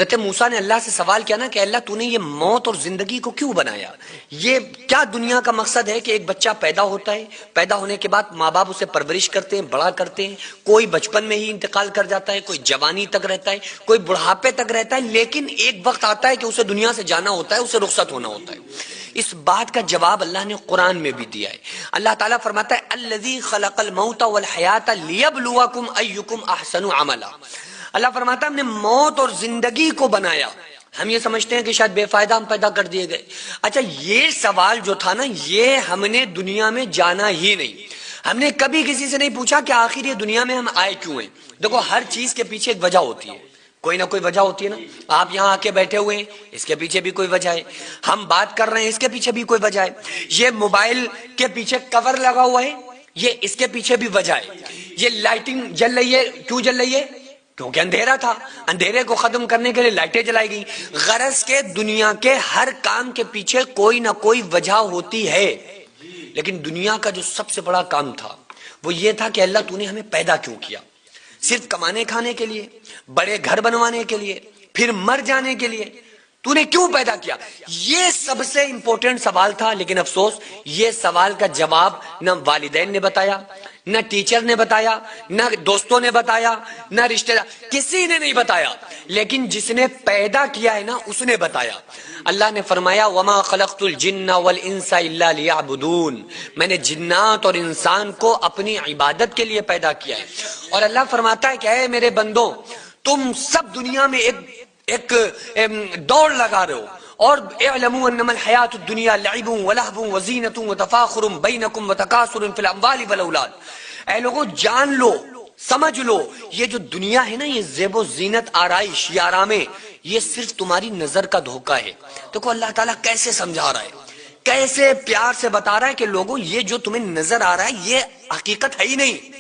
حضرت موسیٰ نے اللہ سے سوال کیا نا کہ اللہ تو نے یہ موت اور زندگی کو کیوں بنایا؟ یہ کیا دنیا کا مقصد ہے کہ ایک بچہ پیدا ہوتا ہے، پیدا ہونے کے بعد ماں باپ اسے پرورش کرتے ہیں، بڑا کرتے ہیں، کوئی بچپن میں ہی انتقال کر جاتا ہے، کوئی جوانی تک رہتا ہے، کوئی بڑھاپے تک رہتا ہے، لیکن ایک وقت آتا ہے کہ اسے دنیا سے جانا ہوتا ہے، اسے رخصت ہونا ہوتا ہے۔ اس بات کا جواب اللہ نے قرآن میں بھی دیا ہے۔ اللہ تعالیٰ فرماتا ہے الذی خلق الموت والحیات لیبلوکم ایکم احسن عملا۔ اللہ فرماتا ہے ہم نے موت اور زندگی کو بنایا۔ ہم یہ سمجھتے ہیں کہ شاید بے فائدہ ہم پیدا کر دیے گئے۔ اچھا، یہ سوال جو تھا نا، یہ ہم نے دنیا میں جانا ہی نہیں۔ ہم نے کبھی کسی سے نہیں پوچھا کہ آخر یہ دنیا میں ہم آئے کیوں ہیں۔ دیکھو، ہر چیز کے پیچھے ایک وجہ ہوتی ہے، کوئی نہ کوئی وجہ ہوتی ہے نا۔ آپ یہاں آ کے بیٹھے ہوئے ہیں، اس کے پیچھے بھی کوئی وجہ ہے۔ ہم بات کر رہے ہیں، اس کے پیچھے بھی کوئی وجہ ہے۔ یہ موبائل کے پیچھے کور لگا ہوا ہے، یہ اس کے پیچھے بھی وجہ ہے۔ یہ لائٹنگ جل رہی ہے، کیوں جل رہی ہے؟ کیونکہ اندھیرا تھا، اندھیرے کو ختم کرنے کے لیے لائٹیں جلائی گئی۔ غرض کے دنیا کے ہر کام کے پیچھے کوئی نہ کوئی وجہ ہوتی ہے۔ لیکن دنیا کا جو سب سے بڑا کام تھا وہ یہ تھا کہ اللہ تو نے ہمیں پیدا کیوں کیا؟ صرف کمانے کھانے کے لیے، بڑے گھر بنوانے کے لیے، پھر مر جانے کے لیے؟ تو نے کیوں پیدا کیا؟ یہ سب سے امپورٹنٹ سوال تھا، لیکن افسوس یہ سوال کا جواب نہ والدین نے بتایا، نہ ٹیچر نے بتایا، نہ دوستوں نے بتایا، نہ رشتہ دار، کسی نے نہیں بتایا۔ لیکن جس نے پیدا کیا ہے نا، اس نے بتایا۔ اللہ نے فرمایا وَمَا خَلَقْتُ الْجِنَّ وَالْإِنسَ إِلَّا لِيَعْبُدُونَ، میں نے جنات اور انسان کو اپنی عبادت کے لیے پیدا کیا ہے۔ اور اللہ فرماتا ہے کہ اے میرے بندو، تم سب دنیا میں ایک دوڑ لگا رہے ہو، اور اعلموا انما الحیات الدنیا لعب ولہو وزینۃ وتفاخر بینکم وتکاثر فی الاموال والاولاد۔ اے لوگوں، جان لو، سمجھ لو، یہ جو دنیا ہے نا، یہ زیب و زینت، آرائش، یہ آرامیں، یہ صرف تمہاری نظر کا دھوکہ ہے۔ دیکھو اللہ تعالیٰ کیسے سمجھا رہا ہے، کیسے پیار سے بتا رہا ہے کہ لوگوں، یہ جو تمہیں نظر آ رہا ہے یہ حقیقت ہے ہی نہیں۔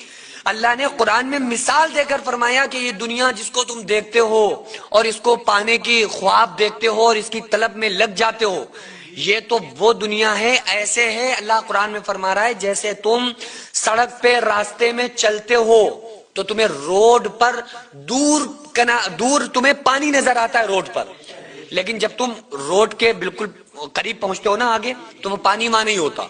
اللہ نے قرآن میں مثال دے کر فرمایا کہ یہ دنیا جس کو تم دیکھتے ہو اور اس کو پانے کی خواب دیکھتے ہو اور اس کی طلب میں لگ جاتے ہو، یہ تو وہ دنیا ہے، ایسے ہے، اللہ قرآن میں فرما رہا ہے جیسے تم سڑک پہ راستے میں چلتے ہو تو تمہیں روڈ پر دور تمہیں پانی نظر آتا ہے روڈ پر، لیکن جب تم روڈ کے بالکل قریب پہنچتے ہو نا آگے، تو وہ پانی وہاں نہیں ہوتا،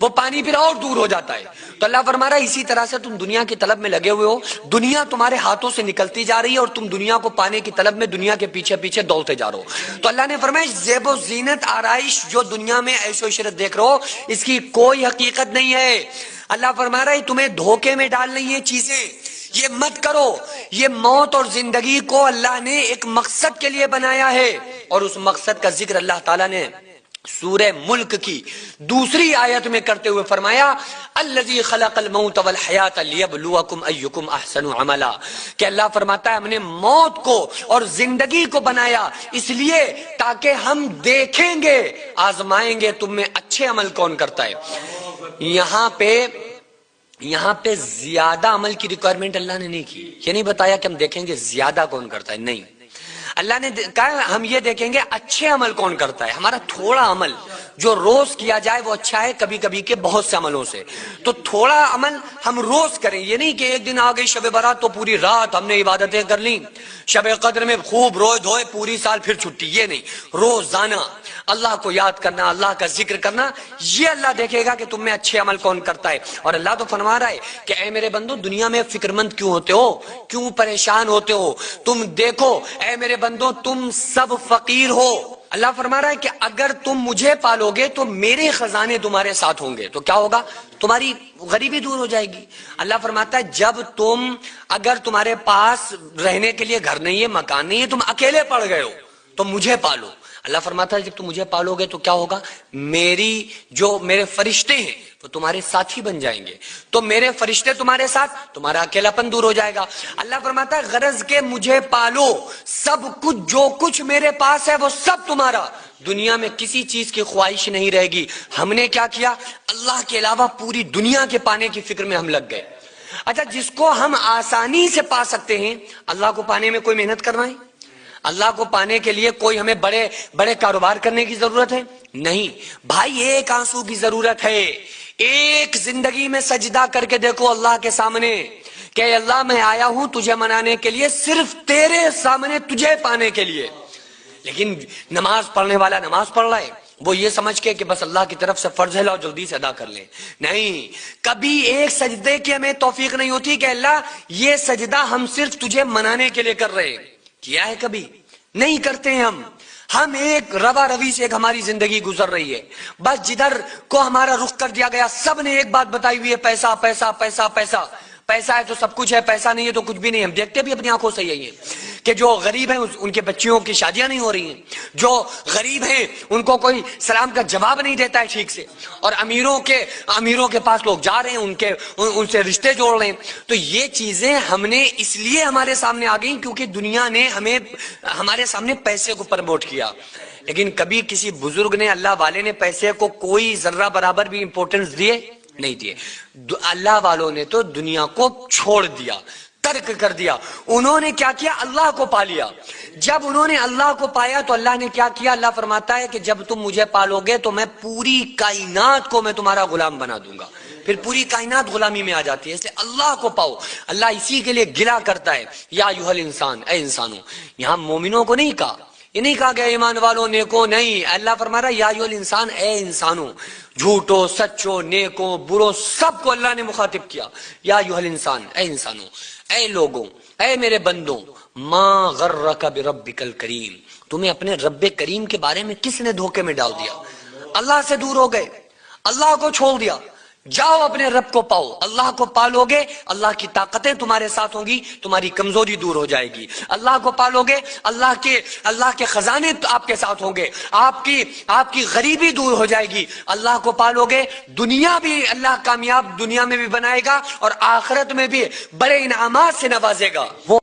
وہ پانی پھر اور دور ہو جاتا ہے۔ تو اللہ فرما رہا ہے اسی طرح سے تم دنیا کی طلب میں لگے ہوئے ہو، دنیا تمہارے ہاتھوں سے نکلتی جا رہی ہے اور تم دنیا کو پانے کی طلب میں دنیا کے پیچھے پیچھے دوڑتے جا رہے ہو۔ تو اللہ نے فرمایا زیب و زینت، آرائش جو دنیا میں عیش و عشرت دیکھ رہے ہو، اس کی کوئی حقیقت نہیں ہے۔ اللہ فرما رہا ہے تمہیں دھوکے میں ڈال رہی ہیں چیزیں، یہ مت کرو۔ یہ موت اور زندگی کو اللہ نے ایک مقصد کے لیے بنایا ہے، اور اس مقصد کا ذکر اللہ تعالیٰ نے سورہ ملک کی دوسری آیت میں کرتے ہوئے فرمایا الذی خلق الموت والحیات لیبلوکم ایکم احسن عملا، کہ اللہ فرماتا ہے ہم نے موت کو اور زندگی کو بنایا اس لیے تاکہ ہم دیکھیں گے، آزمائیں گے تم میں اچھے عمل کون کرتا ہے۔ یہاں پہ زیادہ عمل کی ریکوائرمنٹ اللہ نے نہیں کی، یہ نہیں بتایا کہ ہم دیکھیں گے زیادہ کون کرتا ہے، نہیں، اللہ نے کہا ہم یہ دیکھیں گے اچھے عمل کون کرتا ہے۔ ہمارا تھوڑا عمل جو روز کیا جائے وہ اچھا ہے، کبھی کبھی کے بہت سے عملوں سے، تو تھوڑا عمل ہم روز کریں۔ یہ نہیں کہ ایک دن آ گئی شب برات تو پوری رات ہم نے عبادتیں کر لیں، شب قدر میں خوب روئے دھوئے پوری سال پھر چھٹی، یہ نہیں۔ روزانہ اللہ کو یاد کرنا، اللہ کا ذکر کرنا، یہ اللہ دیکھے گا کہ تم میں اچھے عمل کون کرتا ہے۔ اور اللہ تو فرما رہا ہے کہ اے میرے بندو، دنیا میں فکر مند کیوں ہوتے ہو، کیوں پریشان ہوتے ہو؟ تم دیکھو اے میرے بندو، تم سب فقیر ہو۔ اللہ فرما رہا ہے کہ اگر تم مجھے پالو گے تو میرے خزانے تمہارے ساتھ ہوں گے، تو کیا ہوگا؟ تمہاری غریبی دور ہو جائے گی۔ اللہ فرماتا ہے اگر تمہارے پاس رہنے کے لیے گھر نہیں ہے، مکان نہیں ہے، تم اکیلے پڑ گئے ہو تو مجھے پالو۔ اللہ فرماتا ہے جب تم مجھے پالو گے تو کیا ہوگا؟ میرے فرشتے ہیں وہ تمہارے ساتھی بن جائیں گے، تو میرے فرشتے تمہارے ساتھ، تمہارا اکیلا پن دور ہو جائے گا۔ اللہ فرماتا ہے غرض کے مجھے پالو، سب کچھ جو کچھ میرے پاس ہے وہ سب تمہارا، دنیا میں کسی چیز کی خواہش نہیں رہے گی۔ ہم نے کیا کیا؟ اللہ کے علاوہ پوری دنیا کے پانے کی فکر میں ہم لگ گئے۔ اچھا، جس کو ہم آسانی سے پا سکتے ہیں، اللہ کو پانے میں کوئی محنت کرنا ہے؟ اللہ کو پانے کے لیے کوئی ہمیں بڑے بڑے کاروبار کرنے کی ضرورت ہے؟ نہیں بھائی، ایک آنسو کی ضرورت ہے، ایک زندگی میں سجدہ کر کے دیکھو اللہ کے سامنے کہ اللہ میں آیا ہوں تجھے منانے کے لیے، صرف تیرے سامنے تجھے پانے کے لیے. لیکن نماز پڑھنے والا نماز پڑھ رہا ہے وہ یہ سمجھ کے کہ بس اللہ کی طرف سے فرض ہے لاؤ جلدی سے ادا کر لیں. نہیں، کبھی ایک سجدے کی ہمیں توفیق نہیں ہوتی کہ اللہ یہ سجدہ ہم صرف تجھے منانے کے لیے کر رہے ہیں. کیا ہے؟ کبھی نہیں کرتے ہیں. ہم ایک روا روی سے ایک ہماری زندگی گزر رہی ہے. بس جدھر کو ہمارا رخ کر دیا گیا سب نے ایک بات بتائی ہوئی ہے، پیسہ پیسہ پیسہ پیسہ. پیسہ ہے تو سب کچھ ہے، پیسہ نہیں ہے تو کچھ بھی نہیں. ہم دیکھتے بھی اپنی آنکھوں سے یہی ہے کہ جو غریب ہیں ان کے بچیوں کی شادیاں نہیں ہو رہی ہیں، جو غریب ہیں ان کو کوئی سلام کا جواب نہیں دیتا ہے ٹھیک سے، اور امیروں کے پاس لوگ جا رہے ہیں ان سے رشتے جوڑ رہے ہیں. تو یہ چیزیں ہم نے اس لیے ہمارے سامنے آ گئی کیونکہ دنیا نے ہمارے سامنے پیسے کو پروموٹ کیا. لیکن کبھی کسی بزرگ نے، اللہ والے نے پیسے کو کوئی ذرہ برابر بھی امپورٹنس دیے نہیں دیے. اللہ والوں نے تو دنیا کو چھوڑ دیا، ترک کر دیا. انہوں نے کیا کیا؟ اللہ کو پا لیا. جب انہوں نے اللہ کو پایا تو اللہ نے کیا کیا؟ اللہ فرماتا ہے کہ جب تم مجھے پالو گے تو میں پوری کائنات کو میں تمہارا غلام بنا دوں گا. پھر پوری کائنات غلامی میں آ جاتی ہے. اس لیے اللہ کو پاؤ. اللہ اسی کے لیے گلا کرتا ہے، یا ایھا الانسان، اے انسانوں. یہاں مومنوں کو نہیں کہا، یہ نہیں کہا گیا ایمان والوں نیکو، نہیں. اللہ فرما رہا ہے یا ایھا الانسان، اے انسانوں. جھوٹو سچو نیکو برو سب کو اللہ نے مخاطب کیا. یا ایھا الانسان، اے انسانوں، اے لوگوں، اے میرے بندوں. ما غرک بربک الکریم، تمہیں اپنے رب کریم کے بارے میں کس نے دھوکے میں ڈال دیا؟ اللہ سے دور ہو گئے، اللہ کو چھوڑ دیا. جاؤ اپنے رب کو پاؤ. اللہ کو پالو گے اللہ کی طاقتیں تمہارے ساتھ ہوں گی، تمہاری کمزوری دور ہو جائے گی. اللہ کو پالو گے اللہ کے خزانے آپ کے ساتھ ہوں گے، آپ کی غریبی دور ہو جائے گی. اللہ کو پالو گے دنیا بھی اللہ کامیاب دنیا میں بھی بنائے گا اور آخرت میں بھی بڑے انعامات سے نوازے گا. وہ